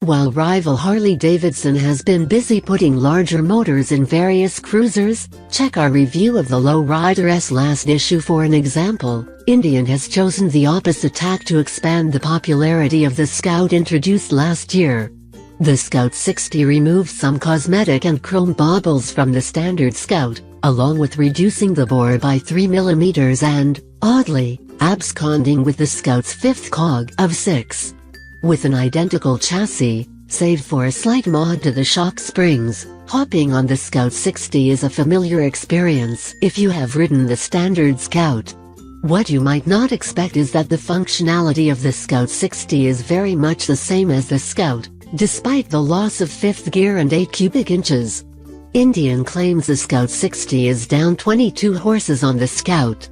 While rival Harley-Davidson has been busy putting larger motors in various cruisers, check our review of the Lowrider S last issue for an example. Indian has chosen the opposite tack to expand the popularity of the Scout introduced last year. The Scout 60 removes some cosmetic and chrome baubles from the standard Scout, along with reducing the bore by 3 mm and, oddly, absconding with the Scout's fifth cog of 6. With an identical chassis, save for a slight mod to the shock springs, hopping on the Scout 60 is a familiar experience if you have ridden the standard Scout. What you might not expect is that the functionality of the Scout 60 is very much the same as the Scout, despite the loss of fifth gear and 8 cubic inches. Indian claims the Scout 60 is down 22 horses on the Scout.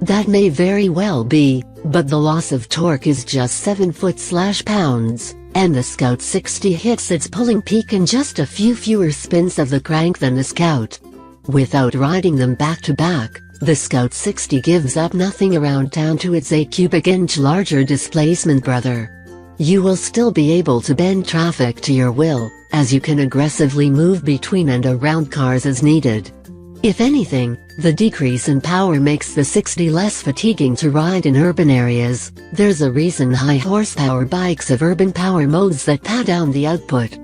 That may very well be, but the loss of torque is just 7 foot/pounds, and the Scout 60 hits its pulling peak in just a few fewer spins of the crank than the Scout. Without riding them back to back, the Scout 60 gives up nothing around town to its 8 cubic inch larger displacement brother. You will still be able to bend traffic to your will, as you can aggressively move between and around cars as needed. If anything, the decrease in power makes the 60 less fatiguing to ride in urban areas. There's a reason high horsepower bikes have urban power modes that pad down the output.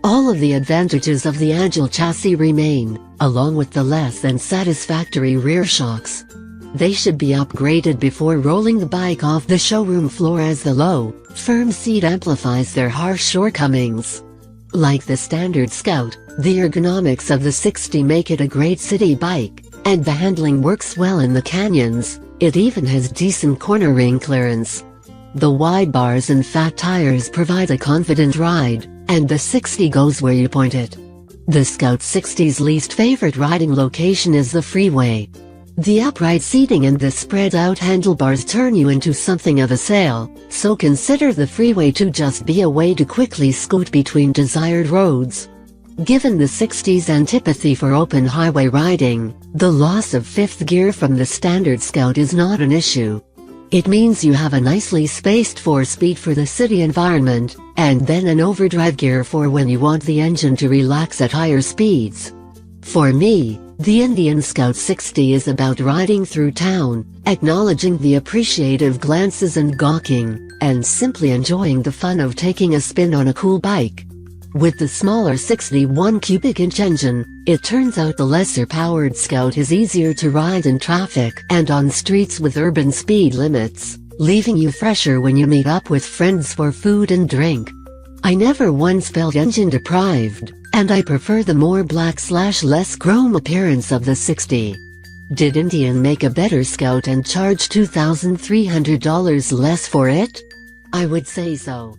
All of the advantages of the agile chassis remain, along with the less than satisfactory rear shocks. They should be upgraded before rolling the bike off the showroom floor, as the low, firm seat amplifies their harsh shortcomings. Like the standard Scout, the ergonomics of the 60 make it a great city bike, and the handling works well in the canyons. It even has decent cornering clearance. The wide bars and fat tires provide a confident ride, and the 60 goes where you point it. The Scout 60's least favorite riding location is the freeway. The upright seating and the spread-out handlebars turn you into something of a sail, so consider the freeway to just be a way to quickly scoot between desired roads. Given the 60's antipathy for open highway riding, the loss of fifth gear from the standard Scout is not an issue. It means you have a nicely spaced 4-speed for the city environment, and then an overdrive gear for when you want the engine to relax at higher speeds. For me, the Indian Scout 60 is about riding through town, acknowledging the appreciative glances and gawking, and simply enjoying the fun of taking a spin on a cool bike. With the smaller 61 cubic inch engine, it turns out the lesser-powered Scout is easier to ride in traffic and on streets with urban speed limits, leaving you fresher when you meet up with friends for food and drink. I never once felt engine-deprived, and I prefer the more black/less chrome appearance of the 60. Did Indian make a better Scout and charge $2,300 less for it? I would say so.